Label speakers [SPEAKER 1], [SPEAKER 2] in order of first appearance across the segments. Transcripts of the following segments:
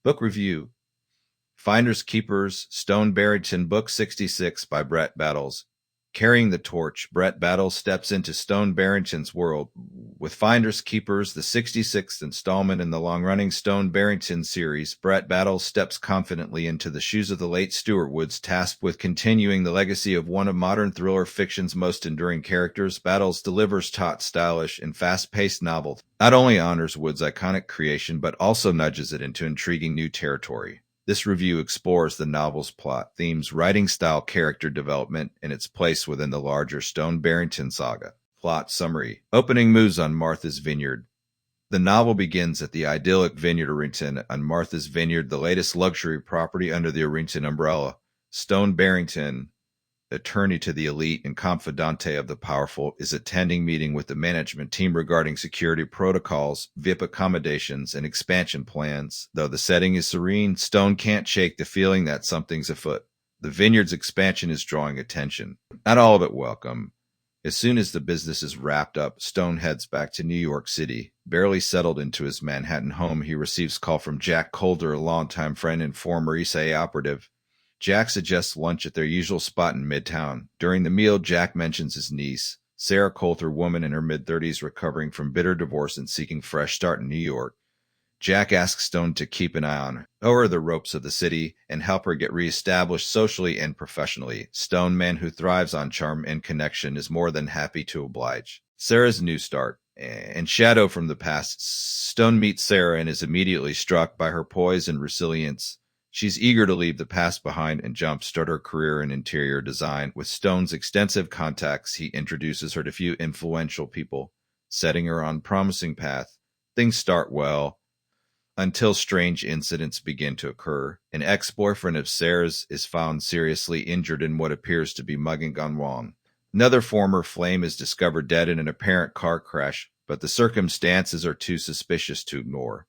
[SPEAKER 1] Book review. Finders Keepers, Stone Barrington, Book 66 by Brett Battles. Carrying the torch, Brett Battles steps into Stone Barrington's world. With Finders Keepers, the 66th installment in the long-running Stone Barrington series, Brett Battles steps confidently into the shoes of the late Stuart Woods, tasked with continuing the legacy of one of modern thriller fiction's most enduring characters. Battles delivers taut, stylish, and fast-paced novel. Not only honors Woods' iconic creation, but also nudges it into intriguing new territory. This review explores the novel's plot, themes, writing style, character development, and its place within the larger Stone Barrington saga. Plot summary. Opening moves on Martha's Vineyard. The novel begins at the idyllic Vineyard Arrington on Martha's Vineyard, the latest luxury property under the Arrington umbrella. Stone Barrington, attorney to the elite and confidante of the powerful, is attending meeting with the management team regarding security protocols, VIP accommodations, and expansion plans. Though the setting is serene, Stone can't shake the feeling that something's afoot. The vineyard's expansion is drawing attention. Not all of it welcome. As soon as the business is wrapped up, Stone heads back to New York City. Barely settled into his Manhattan home, he receives call from Jack Coulter, a longtime friend and former ESA operative. Jack suggests lunch at their usual spot in Midtown. During the meal, Jack mentions his niece, Sarah Coulter, woman in her mid-30s recovering from bitter divorce and seeking fresh start in New York. Jack asks Stone to keep an eye on her, show her the ropes of the city, and help her get reestablished socially and professionally. Stone, man who thrives on charm and connection, is more than happy to oblige. Sarah's new start and shadow from the past. Stone meets Sarah and is immediately struck by her poise and resilience. She's eager to leave the past behind and jumpstart her career in interior design. With Stone's extensive contacts, he introduces her to few influential people, setting her on a promising path. Things start well, until strange incidents begin to occur. An ex-boyfriend of Sarah's is found seriously injured in what appears to be mugging gone wrong. Another former flame is discovered dead in an apparent car crash, but the circumstances are too suspicious to ignore.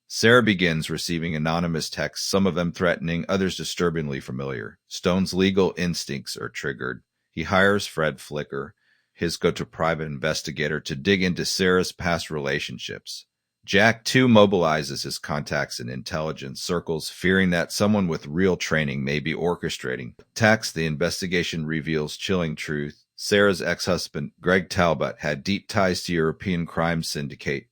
[SPEAKER 1] Sarah begins receiving anonymous texts, some of them threatening, others disturbingly familiar. Stone's legal instincts are triggered. He hires Fred Flicker, his go-to private investigator, to dig into Sarah's past relationships. Jack, too, mobilizes his contacts in intelligence circles, fearing that someone with real training may be orchestrating attacks. The investigation reveals chilling truth. Sarah's ex-husband, Greg Talbot, had deep ties to European crime syndicate.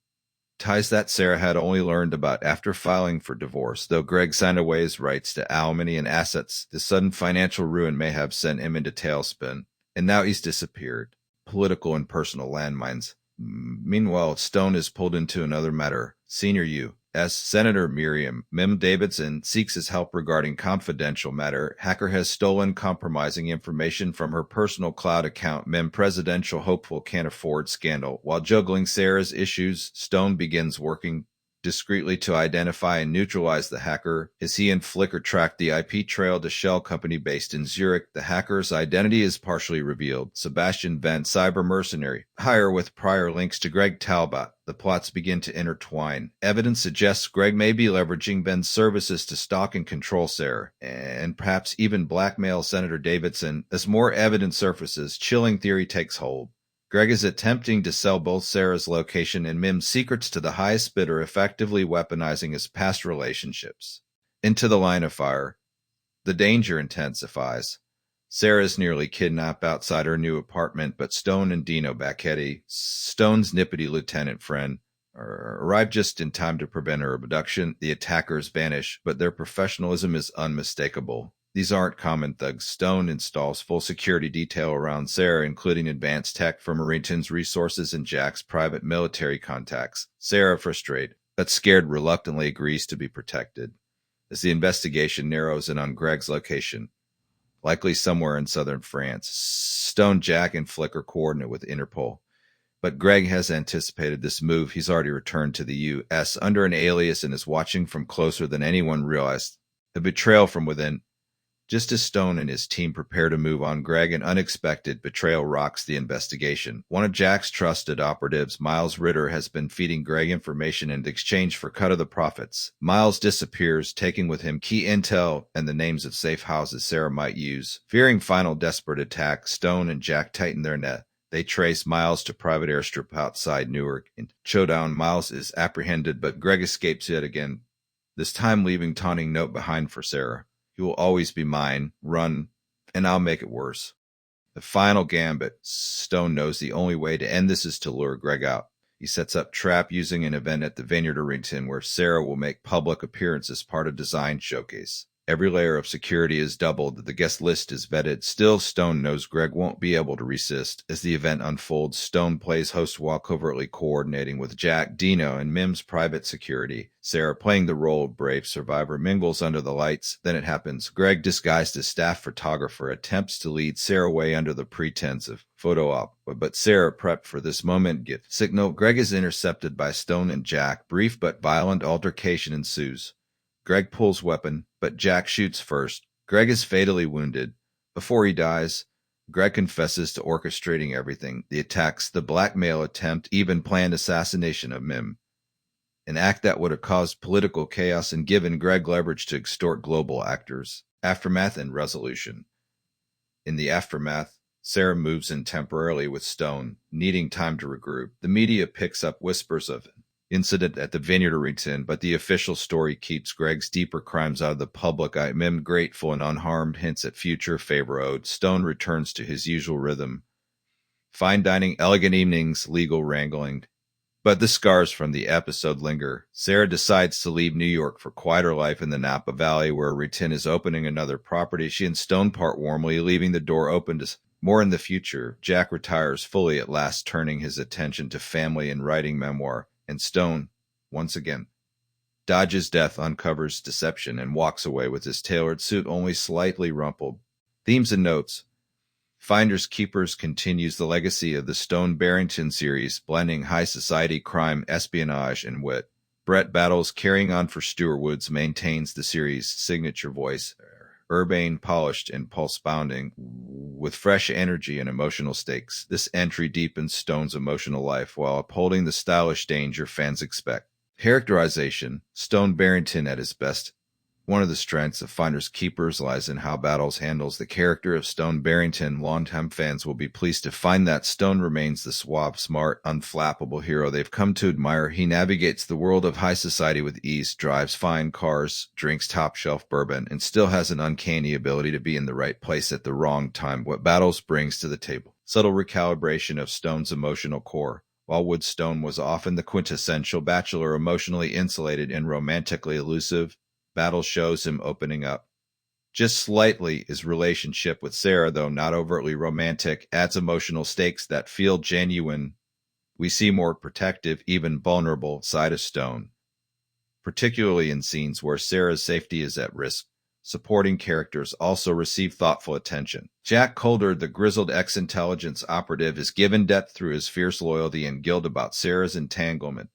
[SPEAKER 1] Ties that Sarah had only learned about after filing for divorce. Though Greg signed away his rights to alimony and assets, the sudden financial ruin may have sent him into tailspin. And now he's disappeared. Political and personal landmines. Meanwhile, Stone is pulled into another matter. Senior U.S. Senator Miriam Mim Davidson seeks his help regarding confidential matter. Hacker has stolen compromising information from her personal cloud account. Mim presidential hopeful can't afford scandal. While juggling Sarah's issues, Stone begins working discreetly to identify and neutralize the hacker. As he and Flicker track the IP trail to shell company based in Zurich, the hacker's identity is partially revealed. Sebastian Venn, cyber mercenary, hire with prior links to Greg Talbot. The plots begin to intertwine. Evidence suggests Greg may be leveraging Ben's services to stalk and control Sarah, and perhaps even blackmail Senator Davidson. As more evidence surfaces, chilling theory takes hold. Greg is attempting to sell both Sarah's location and Mim's secrets to the highest bidder, effectively weaponizing his past relationships. Into the line of fire. The danger intensifies. Sarah is nearly kidnapped outside her new apartment, but Stone and Dino Bacchetti, Stone's nippity lieutenant friend, arrive just in time to prevent her abduction. The attackers vanish, but their professionalism is unmistakable. These aren't common thugs. Stone installs full security detail around Sarah, including advanced tech from Arrington's resources and Jack's private military contacts. Sarah, frustrated but scared, reluctantly agrees to be protected. As the investigation narrows in on Greg's location, likely somewhere in southern France, Stone, Jack, and Flicker coordinate with Interpol. But Greg has anticipated this move. He's already returned to the U.S. under an alias and is watching from closer than anyone realized. A betrayal from within. Just as Stone and his team prepare to move on Greg, an unexpected betrayal rocks the investigation. One of Jack's trusted operatives, Miles Ritter, has been feeding Greg information in exchange for cut of the profits. Miles disappears, taking with him key intel and the names of safe houses Sarah might use. Fearing final desperate attack, Stone and Jack tighten their net. They trace Miles to private airstrip outside Newark. In showdown, Miles is apprehended, but Greg escapes yet again. this time leaving taunting note behind for Sarah. You will always be mine. Run, and I'll make it worse. The final gambit. Stone knows the only way to end this is to lure Greg out. He sets up trap using an event at the Vineyard Arrington where Sarah will make public appearance as part of design showcase. Every layer of security is doubled. The guest list is vetted. Still, Stone knows Greg won't be able to resist. As the event unfolds, Stone plays host while covertly coordinating with Jack, Dino, and Mim's private security. Sarah, playing the role of brave survivor, mingles under the lights. Then it happens. Greg, disguised as staff photographer, attempts to lead Sarah away under the pretense of photo op, but Sarah, prepped for this moment, gift signal. Greg is intercepted by Stone and Jack. Brief but violent altercation ensues. Greg pulls weapon, but Jack shoots first. Greg is fatally wounded. Before he dies, Greg confesses to orchestrating everything: the attacks, the blackmail attempt, even planned assassination of Mim. An act that would have caused political chaos and given Greg leverage to extort global actors. Aftermath and resolution. In the aftermath, Sarah moves in temporarily with Stone, needing time to regroup. The media picks up whispers of incident at the Vineyard Arrington, but the official story keeps Greg's deeper crimes out of the public eye. Mim, grateful and unharmed, hints at future favor owed. Stone returns to his usual rhythm. Fine dining, elegant evenings, legal wrangling. But the scars from the episode linger. Sarah decides to leave New York for quieter life in the Napa Valley, where Arrington is opening another property. She and Stone part warmly, leaving the door open to more in the future. Jack retires fully at last, turning his attention to family and writing memoir. And Stone, once again, dodges death, uncovers deception, and walks away with his tailored suit only slightly rumpled. Themes and notes. Finders Keepers continues the legacy of the Stone Barrington series, blending high society crime, espionage, and wit. Brett Battles, carrying on for Stuart Woods, maintains the series' signature voice, urbane, polished, and pulse-bounding, with fresh energy and emotional stakes. This entry deepens Stone's emotional life while upholding the stylish danger fans expect. Characterization. Stone Barrington at his best. One of the strengths of Finders Keepers lies in how Battles handles the character of Stone Barrington. Longtime fans will be pleased to find that Stone remains the suave, smart, unflappable hero they've come to admire. He navigates the world of high society with ease, drives fine cars, drinks top-shelf bourbon, and still has an uncanny ability to be in the right place at the wrong time. What Battles brings to the table. Subtle recalibration of Stone's emotional core. While Woods, Stone was often the quintessential bachelor, emotionally insulated and romantically elusive, Battles shows him opening up. Just slightly, his relationship with Sarah, though not overtly romantic, adds emotional stakes that feel genuine. We see more protective, even vulnerable side of Stone, particularly in scenes where Sarah's safety is at risk. Supporting characters also receive thoughtful attention. Jack Calder, the grizzled ex-intelligence operative, is given depth through his fierce loyalty and guilt about Sarah's entanglement.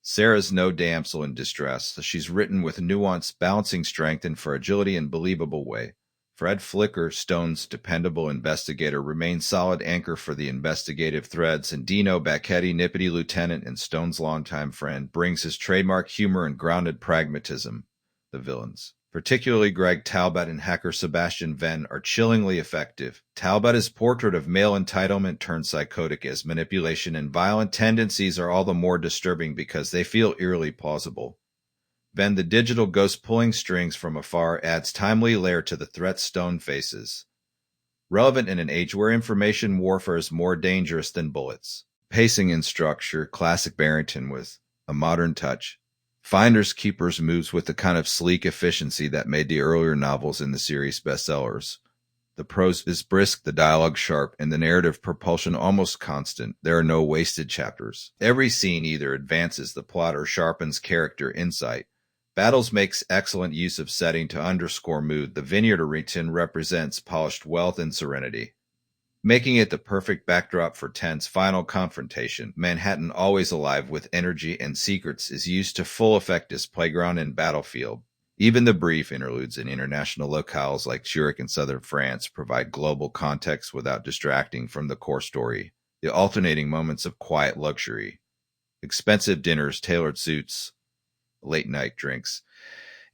[SPEAKER 1] Sarah's no damsel in distress. She's written with nuance, balancing strength and fragility in believable way. Fred Flicker, Stone's dependable investigator, remains solid anchor for the investigative threads, and Dino Bacchetti, nippity lieutenant and Stone's longtime friend, brings his trademark humor and grounded pragmatism. The villains, particularly Greg Talbot and hacker Sebastian Venn, are chillingly effective. Talbot's portrait of male entitlement turned psychotic as manipulation and violent tendencies are all the more disturbing because they feel eerily plausible. Venn, the digital ghost pulling strings from afar, adds timely layer to the threat Stone faces. Relevant in an age where information warfare is more dangerous than bullets. Pacing and structure, classic Barrington with a modern touch. Finders Keepers moves with the kind of sleek efficiency that made the earlier novels in the series bestsellers. The prose is brisk, the dialogue sharp, and the narrative propulsion almost constant. There are no wasted chapters. Every scene either advances the plot or sharpens character insight. Battles makes excellent use of setting to underscore mood. The Vineyard Arrington represents polished wealth and serenity, making it the perfect backdrop for tense final confrontation. Manhattan, always alive with energy and secrets, is used to full effect as playground and battlefield. Even the brief interludes in international locales like Zurich and southern France provide global context without distracting from the core story. The alternating moments of quiet luxury, expensive dinners, tailored suits, late-night drinks,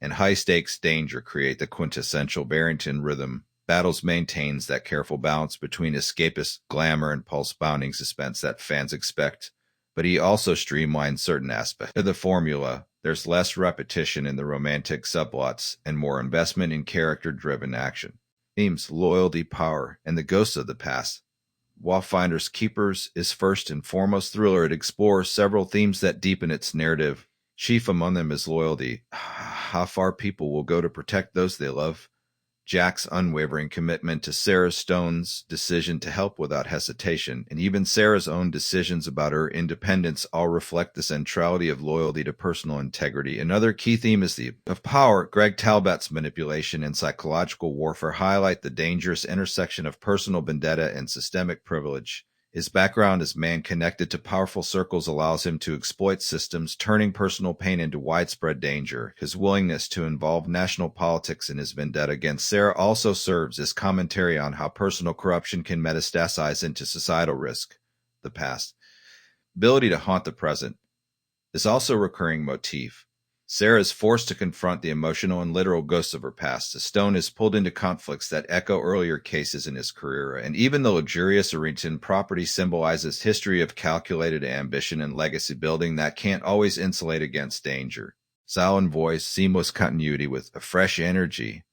[SPEAKER 1] and high-stakes danger create the quintessential Barrington rhythm. Battles maintains that careful balance between escapist glamour and pulse-bounding suspense that fans expect, but he also streamlines certain aspects of the formula. There's less repetition in the romantic subplots and more investment in character-driven action. Themes, loyalty, power, and the ghosts of the past. While Finders Keepers is first and foremost thriller, it explores several themes that deepen its narrative. Chief among them is loyalty, how far people will go to protect those they love. Jack's unwavering commitment to Sarah Stone's decision to help without hesitation, and even Sarah's own decisions about her independence all reflect the centrality of loyalty to personal integrity. Another key theme is the of power. Greg Talbot's manipulation and psychological warfare highlight the dangerous intersection of personal vendetta and systemic privilege. His background as man connected to powerful circles allows him to exploit systems, turning personal pain into widespread danger. His willingness to involve national politics in his vendetta against Sarah also serves as commentary on how personal corruption can metastasize into societal risk. The past. Ability to haunt the present is also a recurring motif. Sarah is forced to confront the emotional and literal ghosts of her past. Stone is pulled into conflicts that echo earlier cases in his career, and even the luxurious Arrington property symbolizes history of calculated ambition and legacy building that can't always insulate against danger. Style and voice, seamless continuity with a fresh energy.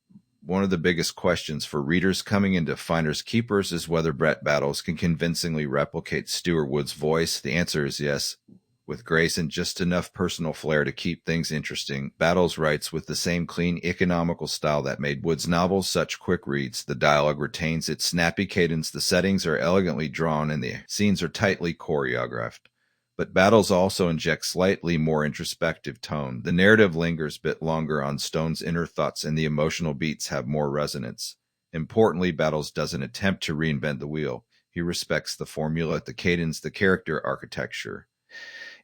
[SPEAKER 1] One of the biggest questions for readers coming into Finders Keepers is whether Brett Battles can convincingly replicate Stuart Woods' voice. The answer is yes. With grace and just enough personal flair to keep things interesting, Battles writes with the same clean, economical style that made Wood's novels such quick reads. The dialogue retains its snappy cadence, the settings are elegantly drawn, and the scenes are tightly choreographed. But Battles also injects slightly more introspective tone. The narrative lingers a bit longer on Stone's inner thoughts, and the emotional beats have more resonance. Importantly, Battles doesn't attempt to reinvent the wheel. He respects the formula, the cadence, the character architecture.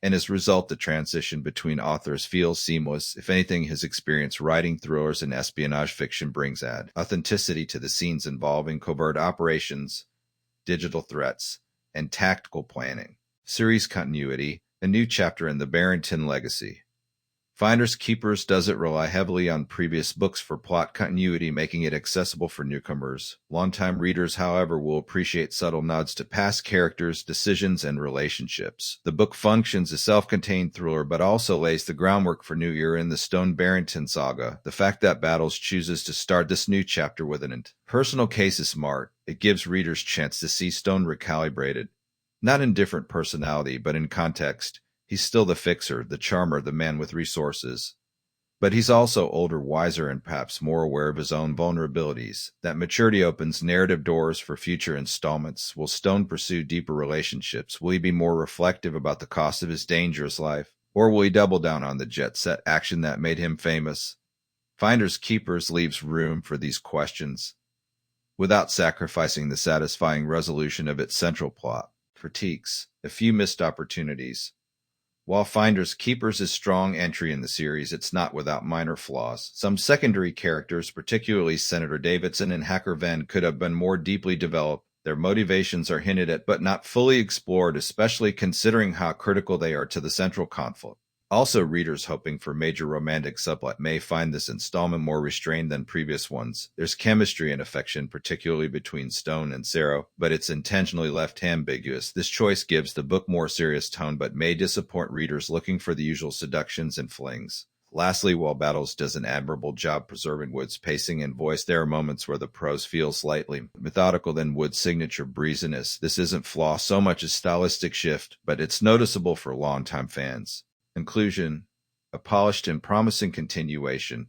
[SPEAKER 1] And as a result, the transition between authors feels seamless. If anything, his experience writing thrillers and espionage fiction brings added authenticity to the scenes involving covert operations, digital threats, and tactical planning. Series continuity, a new chapter in the Barrington legacy. Finders Keepers doesn't rely heavily on previous books for plot continuity, making it accessible for newcomers. Longtime readers, however, will appreciate subtle nods to past characters, decisions, and relationships. The book functions as a self-contained thriller, but also lays the groundwork for new era in the Stone Barrington saga. The fact that Battles chooses to start this new chapter with an personal case is smart. It gives readers a chance to see Stone recalibrated, not in different personality, but in context. He's still the fixer, the charmer, the man with resources. But he's also older, wiser, and perhaps more aware of his own vulnerabilities. That maturity opens narrative doors for future installments. Will Stone pursue deeper relationships? Will he be more reflective about the cost of his dangerous life? Or will he double down on the jet-set action that made him famous? Finders Keepers leaves room for these questions, without sacrificing the satisfying resolution of its central plot. Critiques. A few missed opportunities. While Finders Keepers is a strong entry in the series, it's not without minor flaws. Some secondary characters, particularly Senator Davidson and Hacker Venn, could have been more deeply developed. Their motivations are hinted at but not fully explored, especially considering how critical they are to the central conflict. Also, readers hoping for major romantic subplot may find this installment more restrained than previous ones. There's chemistry and affection, particularly between Stone and Sarah, but it's intentionally left ambiguous. This choice gives the book more serious tone, but may disappoint readers looking for the usual seductions and flings. Lastly, while Battles does an admirable job preserving Wood's pacing and voice, there are moments where the prose feels slightly methodical than Wood's signature breeziness. This isn't flaw so much as stylistic shift, but it's noticeable for longtime fans. Conclusion. A polished and promising continuation.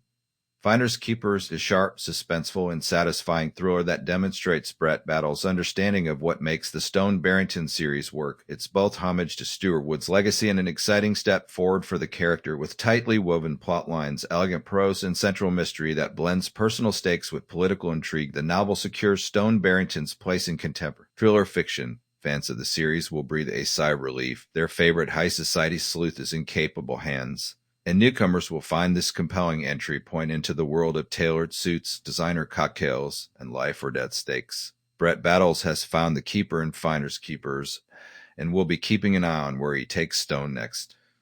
[SPEAKER 1] Finders Keepers is sharp, suspenseful, and satisfying thriller that demonstrates Brett Battles' understanding of what makes the Stone Barrington series work. It's both homage to Stuart Woods' legacy and an exciting step forward for the character, with tightly woven plot lines, elegant prose, and central mystery that blends personal stakes with political intrigue. The novel secures Stone Barrington's place in contemporary thriller fiction. Fans of the series will breathe a sigh of relief. Their favorite high society sleuth is in capable hands. And newcomers will find this compelling entry point into the world of tailored suits, designer cocktails, and life or death stakes. Brett Battles has found the keeper in Finders Keepers, and will be keeping an eye on where he takes Stone next.